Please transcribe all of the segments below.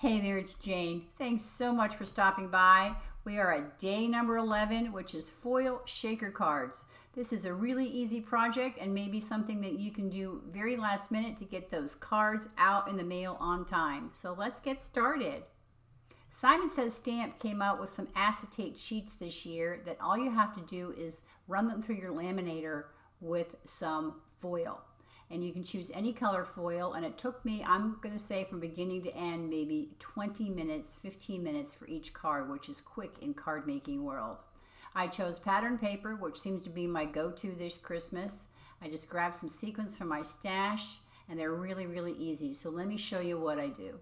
Hey there, it's Jane. Thanks so much for stopping by. We are at day number 11, which is foil shaker cards. This is a really easy project and maybe something that you can do very last minute to get those cards out in the mail on time. So let's get started. Simon Says Stamp came out with some acetate sheets this year that all you have to do is run them through your laminator with some foil. And you can choose any color foil, and it took me, I'm going to say from beginning to end, maybe 20 minutes, 15 minutes for each card, which is quick in card making world. I chose pattern paper, which seems to be my go-to this Christmas. I just grabbed some sequins from my stash, and they're really, really easy. So let me show you what I do.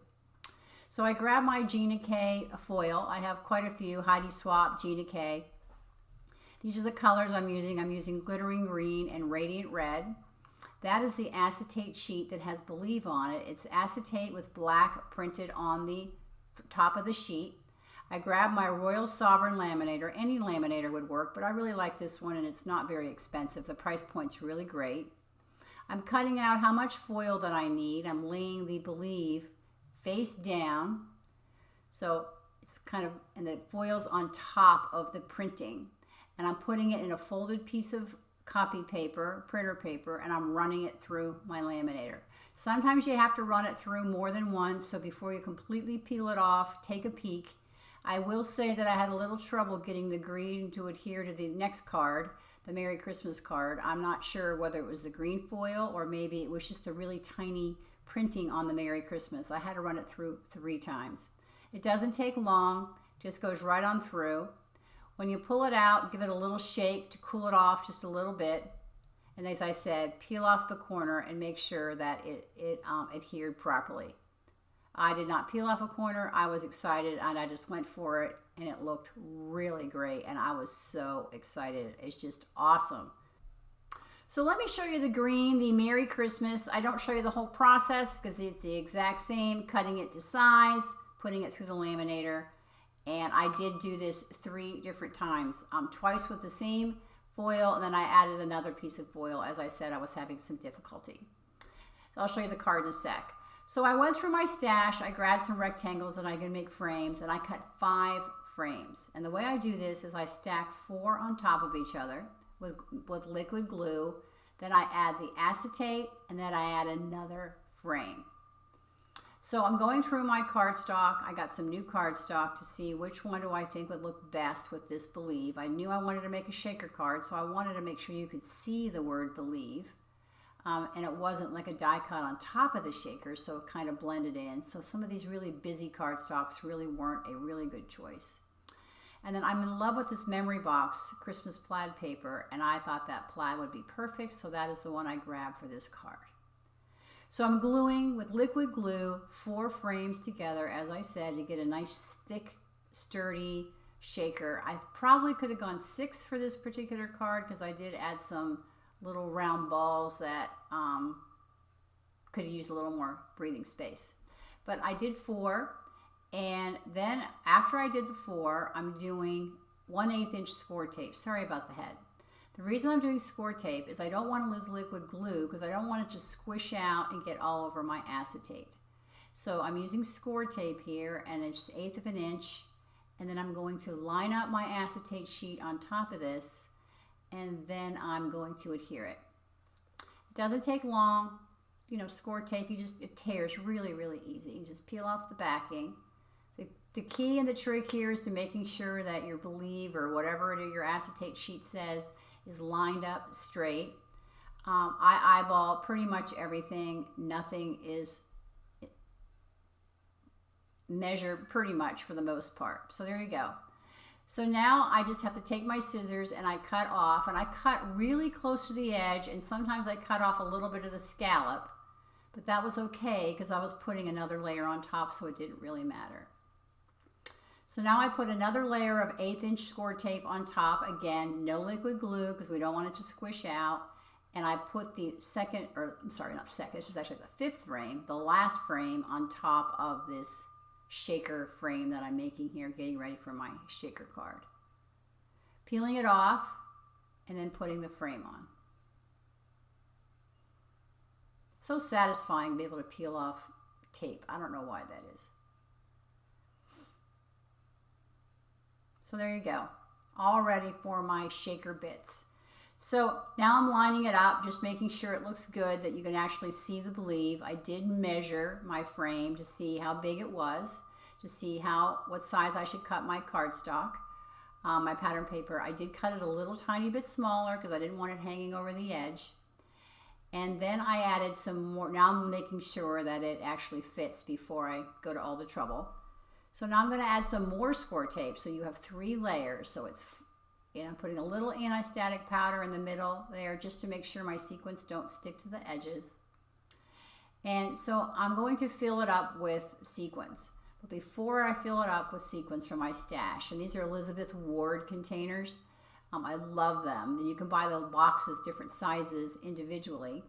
So I grabbed my Gina K foil. I have quite a few, Heidi Swap, Gina K. These are the colors I'm using. I'm using glittering green and radiant red. That is the acetate sheet that has Believe on it. It's acetate with black printed on the top of the sheet. I grabbed my Royal Sovereign laminator. Any laminator would work, but I really like this one, and it's not very expensive. The price point's really great. I'm cutting out how much foil that I need. I'm laying the Believe face down. So it's kind of, and the foil's on top of the printing. And I'm putting it in a folded piece of copy paper, printer paper, and I'm running it through my laminator. Sometimes you have to run it through more than once, so before you completely peel it off, take a peek. I will say that I had a little trouble getting the green to adhere to the next card, the Merry Christmas card. I'm not sure whether it was the green foil or maybe it was just a really tiny printing on the Merry Christmas. I had to run it through 3 times. It doesn't take long, just goes right on through. When you pull it out, give it a little shake to cool it off just a little bit. And as I said, peel off the corner and make sure that it adhered properly. I did not peel off a corner. I was excited and I just went for it, and it looked really great, and I was so excited. It's just awesome. So let me show you the green, the Merry Christmas. I don't show you the whole process because it's the exact same, cutting it to size, putting it through the laminator. And I did do this 3 different times, twice with the same foil, and then I added another piece of foil. As I said, I was having some difficulty. So I'll show you the card in a sec. So I went through my stash, I grabbed some rectangles that I can make frames, and I cut 5 frames. And the way I do this is I stack 4 on top of each other with liquid glue. Then I add the acetate, and then I add another frame. So I'm going through my cardstock. I got some new cardstock to see which one do I think would look best with this Believe. I knew I wanted to make a shaker card, so I wanted to make sure you could see the word Believe. And it wasn't like a die cut on top of the shaker, so it kind of blended in. So some of these really busy cardstocks really weren't a really good choice. And then I'm in love with this memory box Christmas plaid paper, and I thought that plaid would be perfect, so that is the one I grabbed for this card. So I'm gluing with liquid glue 4 frames together, as I said, to get a nice thick, sturdy shaker. I probably could have gone 6 for this particular card because I did add some little round balls that could have used a little more breathing space. But I did 4, and then after I did the 4, I'm doing 1/8 inch score tape. Sorry about the head. The reason I'm doing score tape is I don't want to lose liquid glue because I don't want it to squish out and get all over my acetate. So I'm using score tape here, and it's 1/8 of an inch, and then I'm going to line up my acetate sheet on top of this, and then I'm going to adhere it. It doesn't take long. You know, score tape, it tears really, really easy. You just peel off the backing. The key and the trick here is to making sure that your Believe or whatever your acetate sheet says is lined up straight. I eyeball pretty much everything. Nothing is measured pretty much for the most part. So there you go. So now I just have to take my scissors and I cut off, and I cut really close to the edge, and sometimes I cut off a little bit of the scallop, but that was okay because I was putting another layer on top, so it didn't really matter. So now I put another layer of 1/8 inch score tape on top. Again, no liquid glue because we don't want it to squish out. And I put the second, or I'm sorry, not second, this is actually the 5th frame, the last frame on top of this shaker frame that I'm making here, getting ready for my shaker card. Peeling it off and then putting the frame on. It's so satisfying to be able to peel off tape. I don't know why that is. So there you go, all ready for my shaker bits. So now I'm lining it up, just making sure it looks good, that you can actually see the bleed. I did measure my frame to see how big it was, to see what size I should cut my cardstock, my pattern paper. I did cut it a little tiny bit smaller because I didn't want it hanging over the edge. And then I added some more. Now I'm making sure that it actually fits before I go to all the trouble. So now I'm going to add some more score tape. So you have 3 layers. So I'm putting a little anti-static powder in the middle there just to make sure my sequins don't stick to the edges. And so I'm going to fill it up with sequins. But before I fill it up with sequins from my stash, and these are Elizabeth Ward containers, I love them. You can buy the boxes different sizes individually.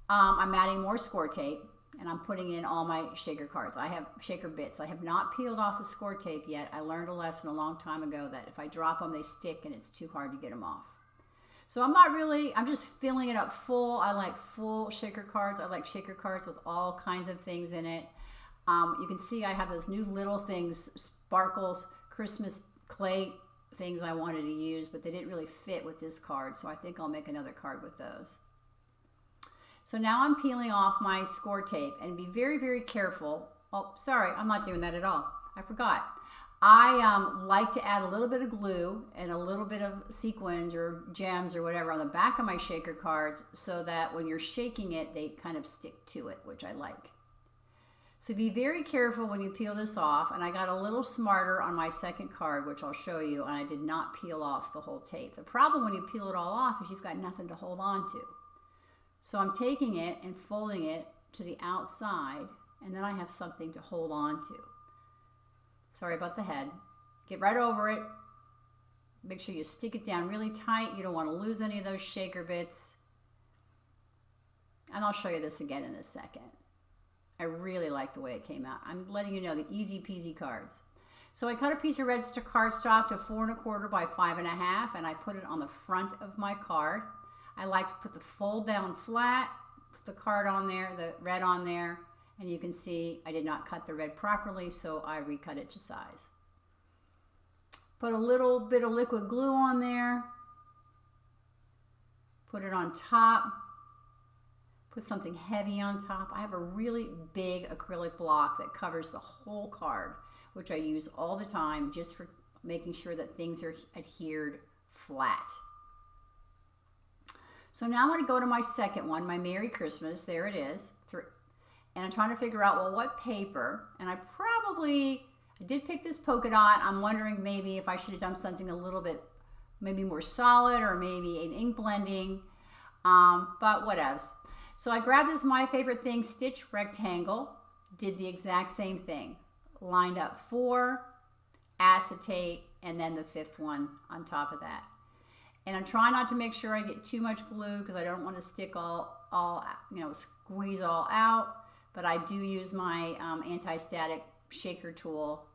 I'm adding more score tape, and I'm putting in all my shaker cards. I have shaker bits. I have not peeled off the score tape yet. I learned a lesson a long time ago that if I drop them, they stick and it's too hard to get them off. So I'm just filling it up full. I like full shaker cards. I like shaker cards with all kinds of things in it. You can see I have those new little things, sparkles, Christmas clay things I wanted to use, but they didn't really fit with this card, so I think I'll make another card with those. So now I'm peeling off my score tape, and be very, very careful. Oh, sorry, I'm not doing that at all. I forgot. I like to add a little bit of glue and a little bit of sequins or gems or whatever on the back of my shaker cards so that when you're shaking it, they kind of stick to it, which I like. So be very careful when you peel this off, and I got a little smarter on my second card, which I'll show you, and I did not peel off the whole tape. The problem when you peel it all off is you've got nothing to hold on to. So I'm taking it and folding it to the outside, and then I have something to hold on to. Sorry about the head. Get right over it. Make sure you stick it down really tight. You don't want to lose any of those shaker bits. And I'll show you this again in a second. I really like the way it came out. I'm letting you know the easy peasy cards. So I cut a piece of red cardstock to 4 1/4 by 5 1/2, and I put it on the front of my card. I like to put the fold down flat, put the card on there, the red on there, and you can see I did not cut the red properly, so I recut it to size. Put a little bit of liquid glue on there, put it on top. Put something heavy on top. I have a really big acrylic block that covers the whole card, which I use all the time just for making sure that things are adhered flat. So now I'm going to go to my second one, my Merry Christmas. There it is. And I'm trying to figure out, well, what paper? And I did pick this polka dot. I'm wondering maybe if I should have done something a little bit maybe more solid or maybe an ink blending, but what else? So I grabbed this My Favorite Thing stitch rectangle, did the exact same thing. Lined up 4, acetate, and then the 5th one on top of that. And I'm trying not to make sure I get too much glue because I don't want to stick squeeze all out, but I do use my anti-static shaker tool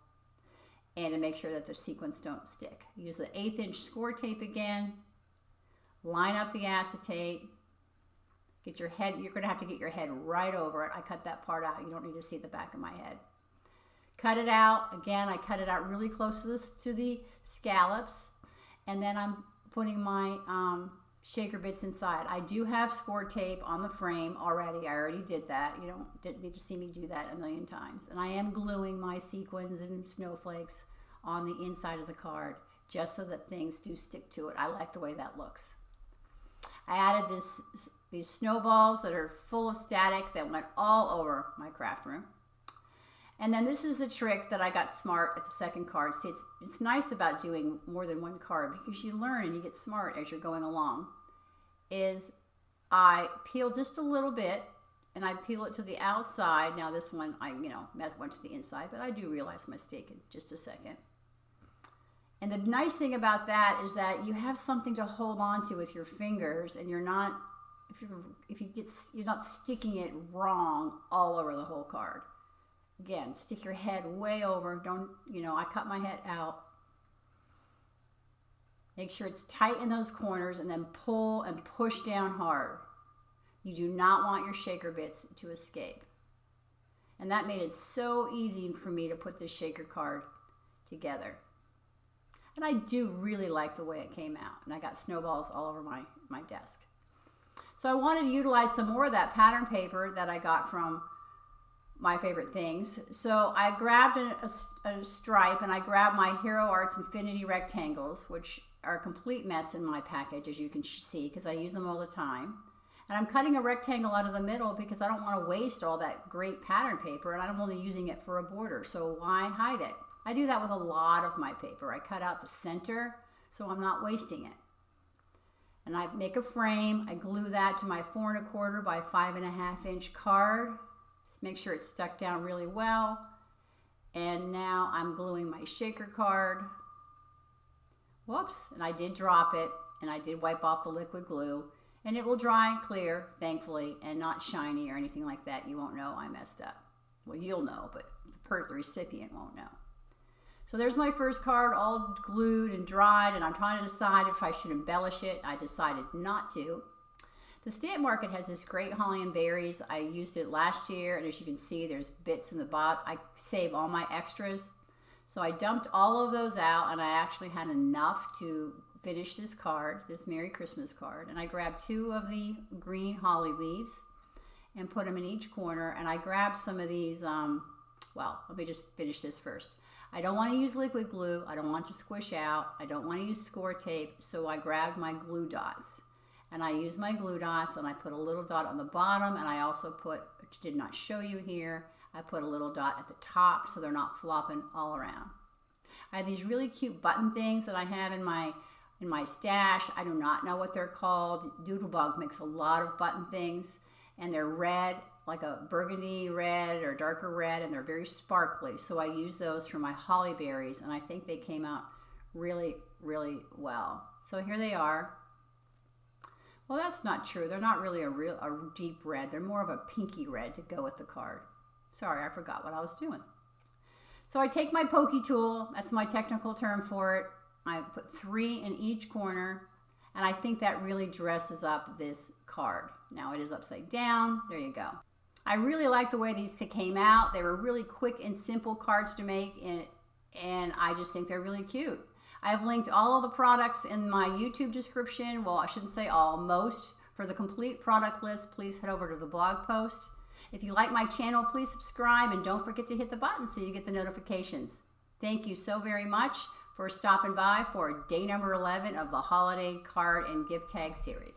and to make sure that the sequins don't stick. Use the 1/8 inch score tape again, line up the acetate. Get your head, you're going to have to get your head right over it. I cut that part out. You don't need to see the back of my head. Cut it out. Again, I cut it out really close to the scallops. And then I'm putting my shaker bits inside. I do have score tape on the frame already. I already did that. You didn't need to see me do that a million times. And I am gluing my sequins and snowflakes on the inside of the card just so that things do stick to it. I like the way that looks. I added these snowballs that are full of static that went all over my craft room. And then this is the trick that I got smart at the second card. See, it's nice about doing more than one card because you learn and you get smart as you're going along. Is I peel just a little bit and I peel it to the outside. Now this one, I went to the inside, but I do realize my mistake in just a second. And the nice thing about that is that you have something to hold on to with your fingers, and you're not sticking it wrong all over the whole card. Again, stick your head way over. I cut my head out. Make sure it's tight in those corners and then pull and push down hard. You do not want your shaker bits to escape. And that made it so easy for me to put this shaker card together. And I do really like the way it came out. And I got snowballs all over my desk. So I wanted to utilize some more of that pattern paper that I got from My Favorite Things. So I grabbed a stripe, and I grabbed my Hero Arts Infinity rectangles, which are a complete mess in my package, as you can see, because I use them all the time. And I'm cutting a rectangle out of the middle because I don't want to waste all that great pattern paper, and I'm only using it for a border, so why hide it? I do that with a lot of my paper. I cut out the center so I'm not wasting it. And I make a frame. I glue that to my 4 1/4 by 5 1/2 inch card. Just make sure it's stuck down really well. And now I'm gluing my shaker card. Whoops, and I did drop it, and I did wipe off the liquid glue. And it will dry clear, thankfully, and not shiny or anything like that. You won't know I messed up. Well, you'll know, but the recipient won't know. So there's my first card all glued and dried, and I'm trying to decide if I should embellish it. I decided not to. The Stamp Market has this great holly and berries. I used it last year, and as you can see, there's bits in the bottom. I save all my extras. So I dumped all of those out, and I actually had enough to finish this card, this Merry Christmas card. And I grabbed 2 of the green holly leaves and put them in each corner. And I grabbed some of these, well, let me just finish this first. I don't want to use liquid glue. I don't want to squish out. I don't want to use score tape. So I grabbed my glue dots. And I used my glue dots, and I put a little dot on the bottom, and I also put, which did not show you here, I put a little dot at the top so they're not flopping all around. I have these really cute button things that I have in my stash. I do not know what they're called. Doodlebug makes a lot of button things, and they're red, like a burgundy red or darker red, and they're very sparkly. So I use those for my holly berries, and I think they came out really, really well. So here they are. Well, that's not true. They're not really a deep red. They're more of a pinky red to go with the card. Sorry, I forgot what I was doing. So I take my pokey tool. That's my technical term for it. I put 3 in each corner, and I think that really dresses up this card. Now it is upside down. There you go. I really like the way these came out. They were really quick and simple cards to make, and I just think they're really cute. I've linked all of the products in my YouTube description. Well, I shouldn't say all, most. For the complete product list, please head over to the blog post. If you like my channel, please subscribe, and don't forget to hit the button so you get the notifications. Thank you so very much for stopping by for day number 11 of the holiday card and gift tag series.